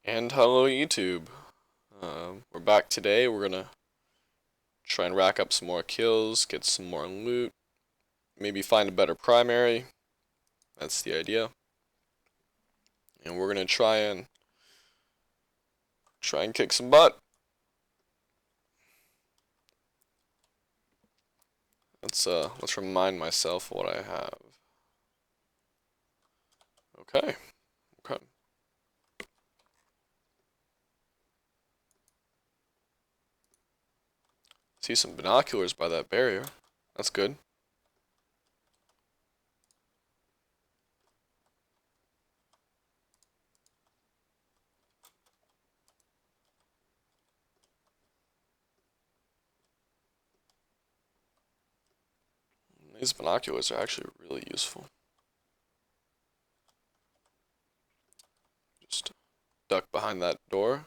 And hello YouTube. We're back today. We're gonna try and rack up some more kills, get some more loot, maybe find a better primary. That's the idea. And we're gonna try and kick some butt. Let's remind myself what I have. Okay. Okay. See some binoculars by that barrier. That's good. These binoculars are actually really useful. Just duck behind that door.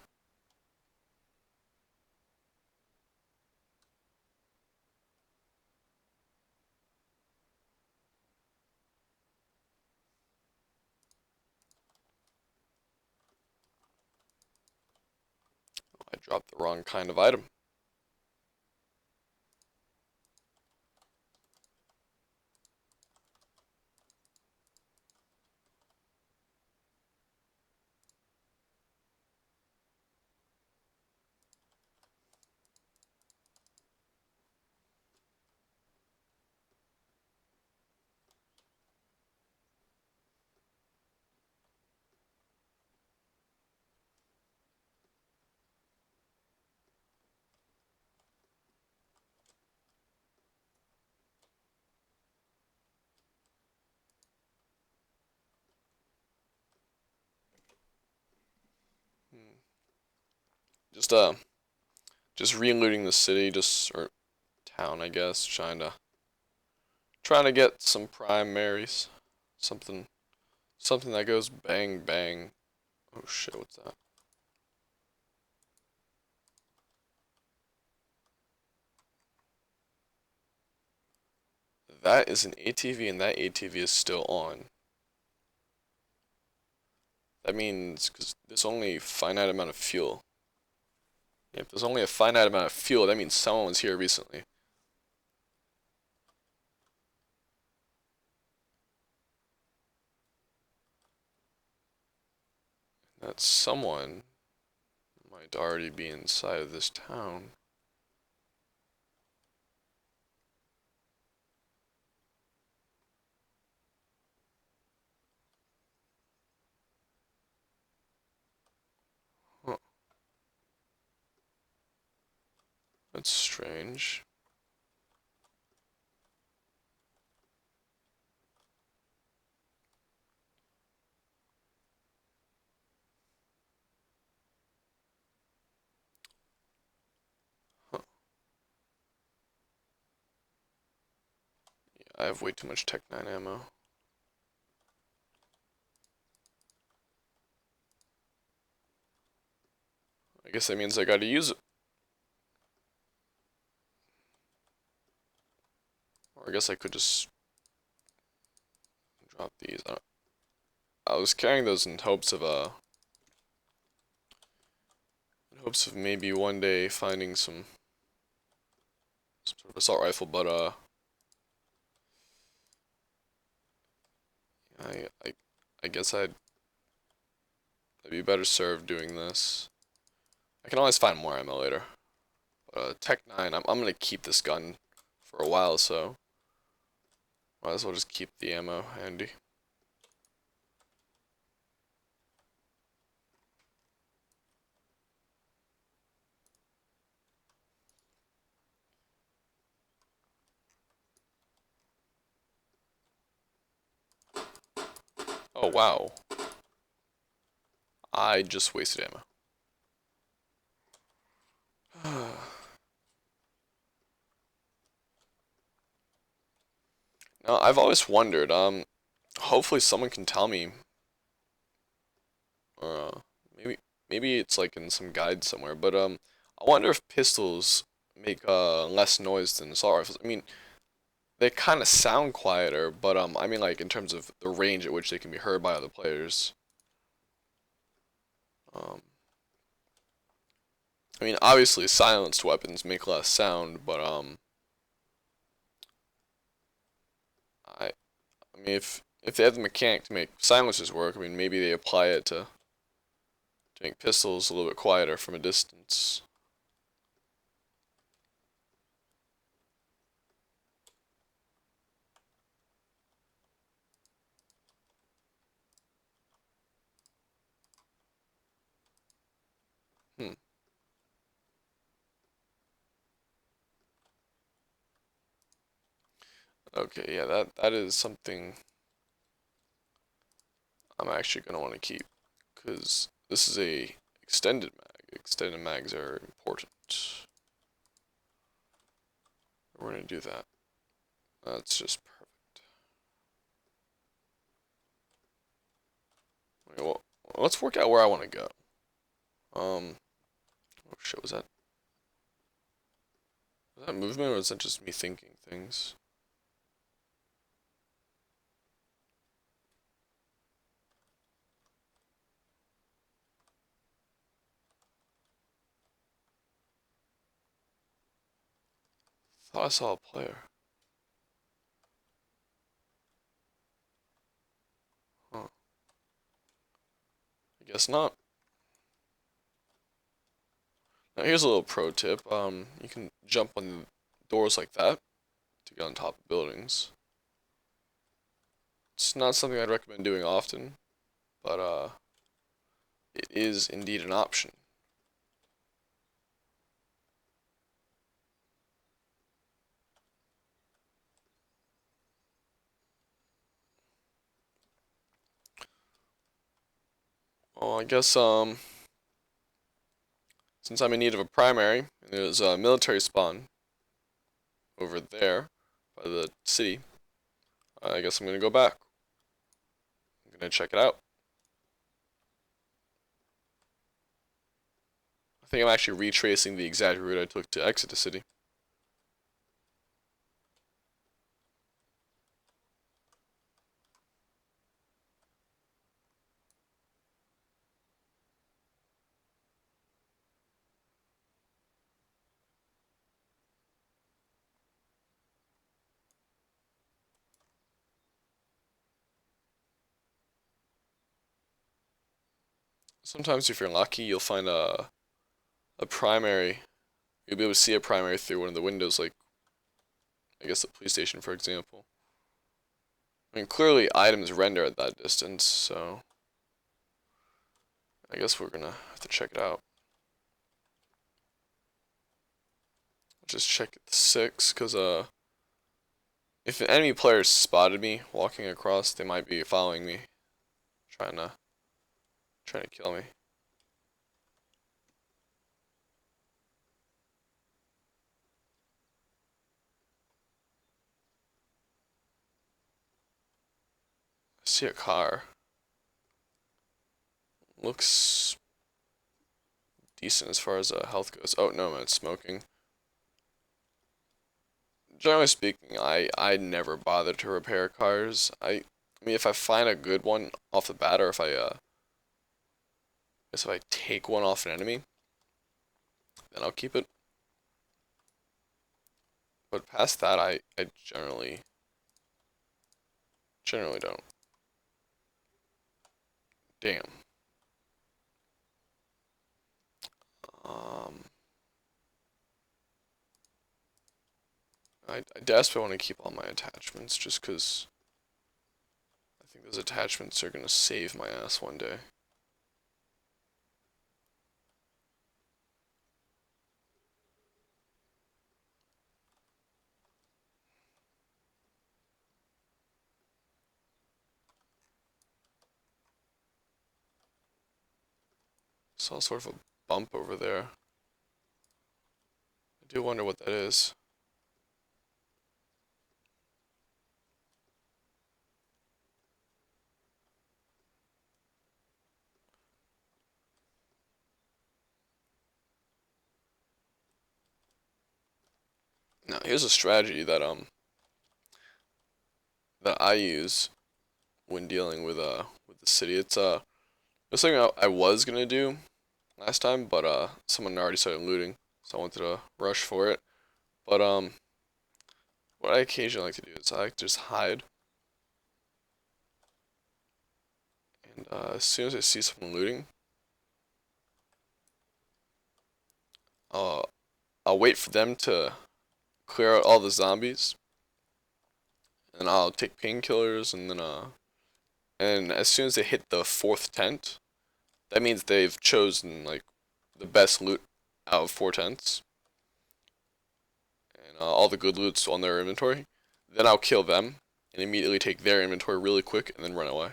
I dropped the wrong kind of item. Just just re-looting the city, or town, I guess, trying to get some primaries, something something that goes bang bang. Oh shit, what's that? That is an ATV, and that ATV is still on. That means because there's only a finite amount of fuel. If there's only a finite amount of fuel, that means someone was here recently. That someone might already be inside of this town. Huh. That's strange. Huh. Yeah, I have way too much Tech 9 ammo. I guess that means I gotta use it. Or I guess I could just drop these. I was carrying those in hopes of maybe one day finding some sort of assault rifle, but I guess I'd be better served doing this. I can always find more ammo later. But Tech 9, I'm gonna keep this gun for a while, so might as well just keep the ammo handy. Oh wow, I just wasted ammo. Now I've always wondered. Hopefully someone can tell me. Uh, maybe it's like in some guide somewhere. But I wonder if pistols make less noise than assault rifles. I mean, they kind of sound quieter, but I mean like in terms of the range at which they can be heard by other players. I mean, obviously silenced weapons make less sound, but I I mean if they have the mechanic to make silencers work, I mean maybe they apply it to make pistols a little bit quieter from a distance. Hmm. Okay, yeah, that is something I'm actually gonna want to keep, because this is a extended mag. Extended mags are important. We're gonna do that. That's just perfect. Okay, well, let's work out where I want to go. Oh shit, was that movement or is that just me thinking things? Thought I saw a player. Huh. I guess not. Now here's a little pro tip. You can jump on doors like that to get on top of buildings. It's not something I'd recommend doing often, but it is indeed an option. Well, I guess since I'm in need of a primary, and there's a military spawn over there by the city, I guess I'm gonna go back. I'm gonna check it out. I think I'm actually retracing the exact route I took to exit the city. Sometimes if you're lucky, you'll find a primary. You'll be able to see a primary through one of the windows, like I guess the police station, for example. I mean, clearly items render at that distance, so I guess we're gonna have to check it out. Just check the 6, cause if an enemy player spotted me walking across, they might be following me, trying to trying to kill me. I see a car. Looks decent as far as health goes. Oh no, man, it's smoking. Generally speaking, I never bother to repair cars. I mean, if I find a good one off the bat, or if I take one off an enemy, then I'll keep it. But past that, I generally don't. Damn. Um, I desperately want to keep all my attachments just because I think those attachments are gonna save my ass one day. Saw sort of a bump over there. I do wonder what that is. Now, here's a strategy that I use when dealing with the city. It's something I was gonna do, last time, but someone already started looting, so I wanted to rush for it. But what I occasionally like to do is I like to just hide, and as soon as I see someone looting, uh, I'll wait for them to clear out all the zombies, and I'll take painkillers, and then and as soon as they hit the fourth tent, that means they've chosen like the best loot out of four tents, and all the good loot's on their inventory. Then I'll kill them and immediately take their inventory really quick and then run away.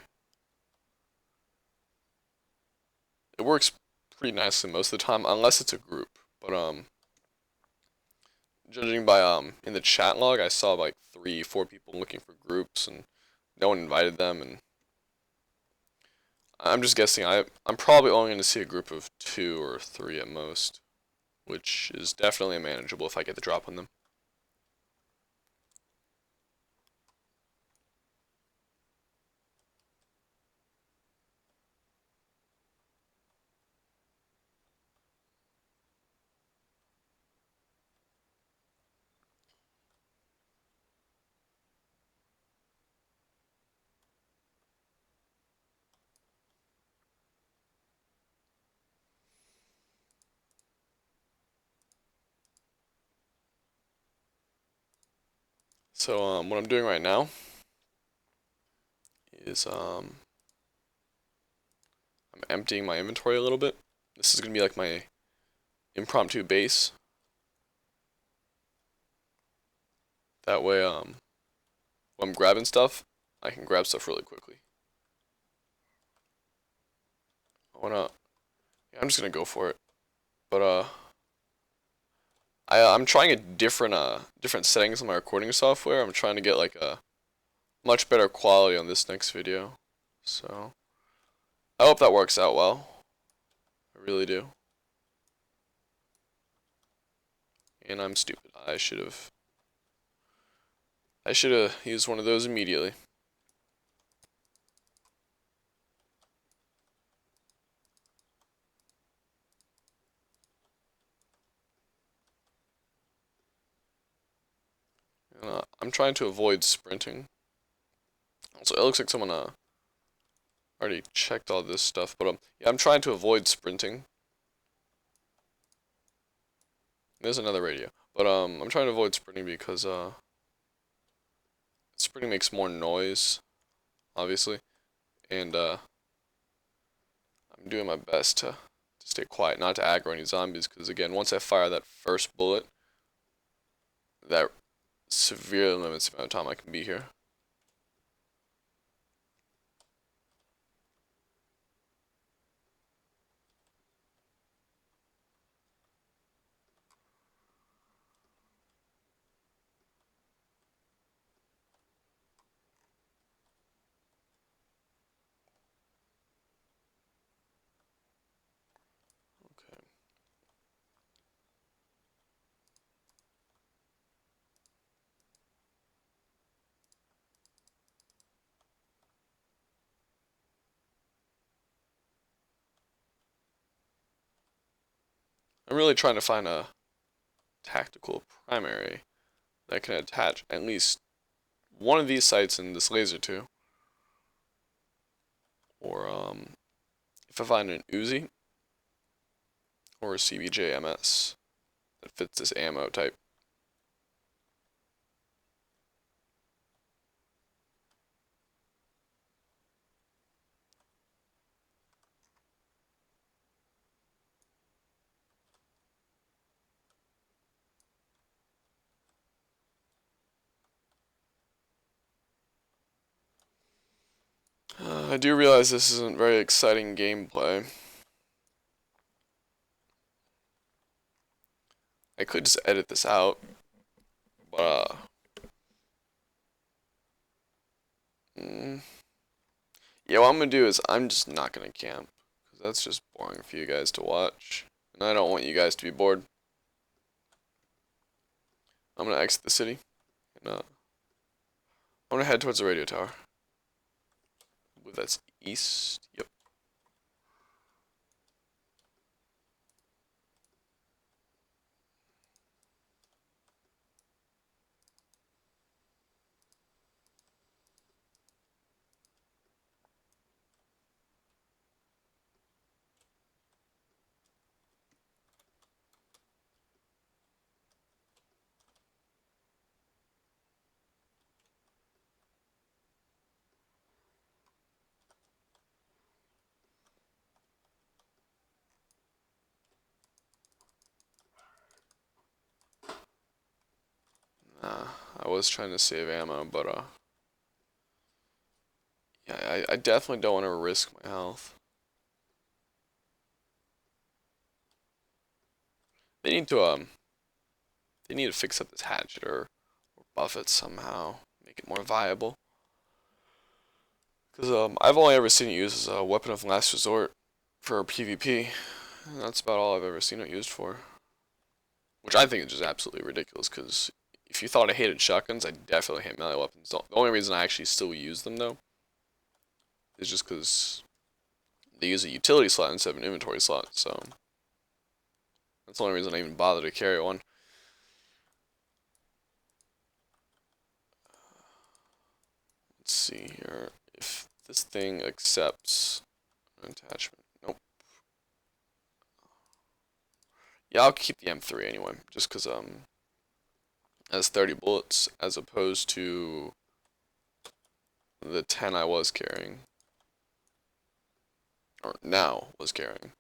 It works pretty nicely most of the time, unless it's a group. But judging by in the chat log, I saw like 3, 4 people looking for groups, and no one invited them. And I'm just guessing. I'm probably only going to see a group of 2 or 3 at most, which is definitely manageable if I get the drop on them. So what I'm doing right now is I'm emptying my inventory a little bit. This is gonna be like my impromptu base. That way when I'm grabbing stuff, I can grab stuff really quickly. Yeah, I'm just gonna go for it. But I'm trying a different settings on my recording software. I'm trying to get like a much better quality on this next video. So I hope that works out well. I really do. And I'm stupid. I should have used one of those immediately. And, I'm trying to avoid sprinting. Also, it looks like someone already checked all this stuff, but yeah, I'm trying to avoid sprinting. There's another radio, but I'm trying to avoid sprinting because sprinting makes more noise, obviously, and I'm doing my best to stay quiet, not to aggro any zombies, because again, once I fire that first bullet, that severely limits the amount of time I can be here. Okay. I'm really trying to find a tactical primary that can attach at least one of these sights in this laser to. Or if I find an Uzi or a CBJ MS that fits this ammo type. I do realize this isn't very exciting gameplay. I could just edit this out, but yeah, what I'm gonna do is I'm just not gonna camp, because that's just boring for you guys to watch, and I don't want you guys to be bored. I'm gonna exit the city, and I'm gonna head towards the radio tower. I believe that's east. Yep. was trying to save ammo, but yeah, I definitely don't want to risk my health. They need to fix up this hatchet or buff it somehow, make it more viable. Because I've only ever seen it used as a weapon of last resort for PvP. And that's about all I've ever seen it used for. Which I think is just absolutely ridiculous, because if you thought I hated shotguns, I definitely hate melee weapons. The only reason I actually still use them, though, is just because they use a utility slot instead of an inventory slot, so that's the only reason I even bother to carry one. Let's see here. If this thing accepts an attachment. Nope. Yeah, I'll keep the M3 anyway, just because it has 30 bullets as opposed to the 10 I was carrying. Or now was carrying.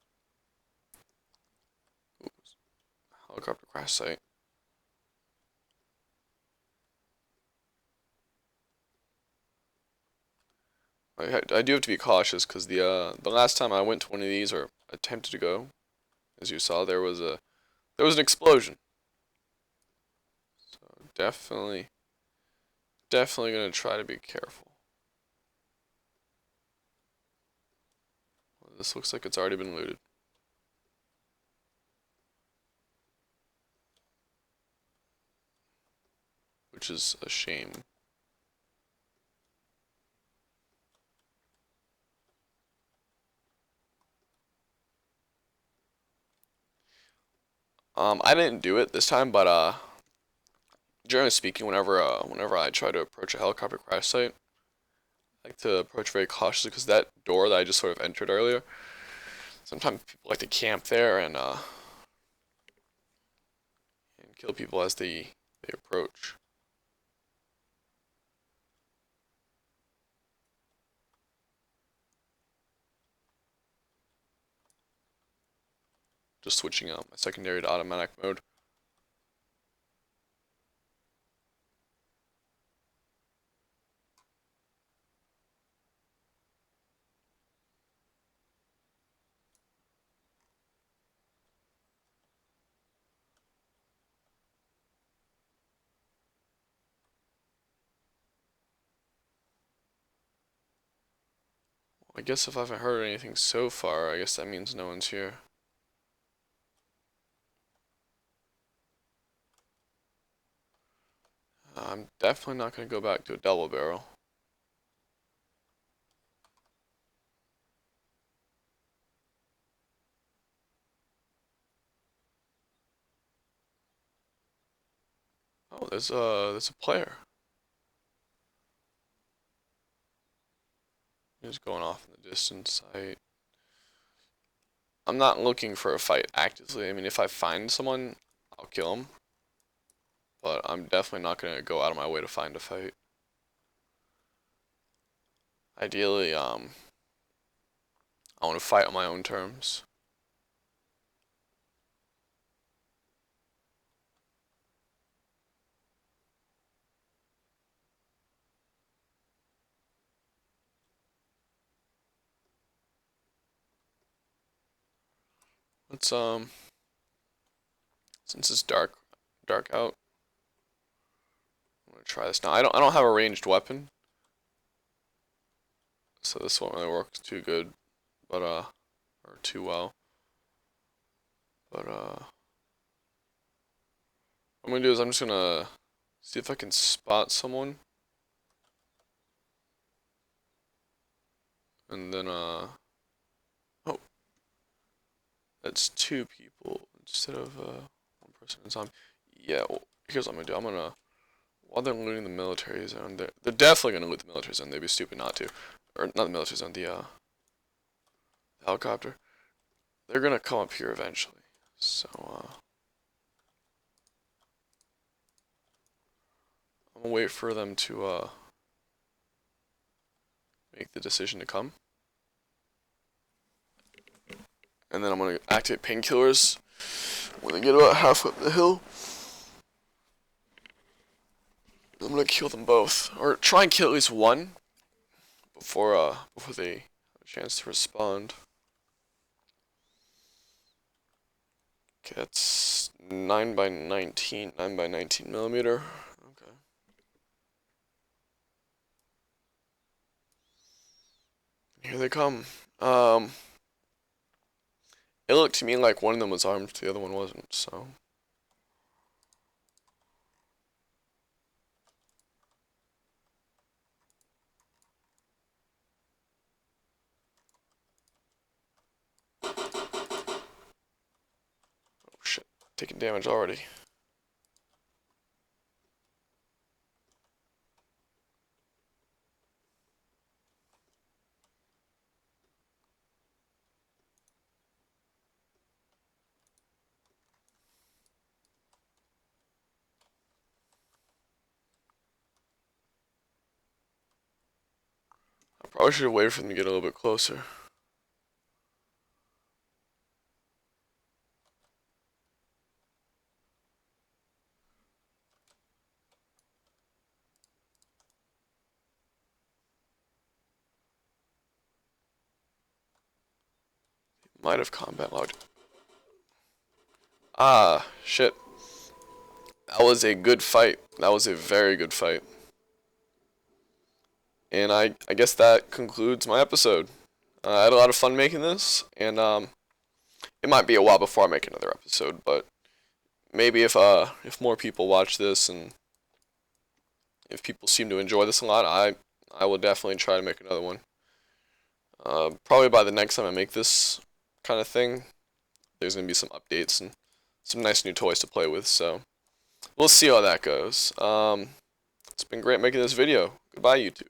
Oops. Helicopter crash site. I do have to be cautious because the last time I went to one of these or attempted to go, as you saw, there was an explosion. So definitely gonna try to be careful. Well, this looks like it's already been looted. Which is a shame. I didn't do it this time, but generally speaking, whenever I try to approach a helicopter crash site, I like to approach very cautiously because that door that I just sort of entered earlier, sometimes people like to camp there and kill people as they approach. Just switching out my secondary to automatic mode. I guess if I haven't heard anything so far, I guess that means no one's here. I'm definitely not going to go back to a double barrel. Oh, there's a player. He's going off in the distance. I'm not looking for a fight actively. I mean, if I find someone, I'll kill him. But I'm definitely not going to go out of my way to find a fight. Ideally, I want to fight on my own terms. Let's since it's dark out, I'm gonna try this now. I don't have a ranged weapon, so this won't really work too good, but or too well. But what I'm gonna do is I'm just gonna see if I can spot someone, and then oh, that's two people instead of one person in zombie. Yeah, well, here's what I'm gonna do. I'm gonna while they're looting the military zone, they're definitely gonna loot the military zone. They'd be stupid not to, or not the military zone, the helicopter. They're gonna come up here eventually. So I'm gonna wait for them to make the decision to come. And then I'm gonna activate painkillers when they get about halfway up the hill. I'm gonna kill them both, or try and kill at least one before they have a chance to respond. Okay, that's 9 by 19, 9 by 19 millimeter. Okay. Here they come. It looked to me like one of them was armed, the other one wasn't, so. Oh shit, taking damage already. I probably should have waited for them to get a little bit closer. Might have combat logged. Ah, shit. That was a good fight. That was a very good fight. And I guess that concludes my episode. I had a lot of fun making this, and it might be a while before I make another episode, but maybe if more people watch this and if people seem to enjoy this a lot, I will definitely try to make another one. Probably by the next time I make this kind of thing, there's gonna be some updates and some nice new toys to play with. So we'll see how that goes. It's been great making this video. Goodbye, YouTube.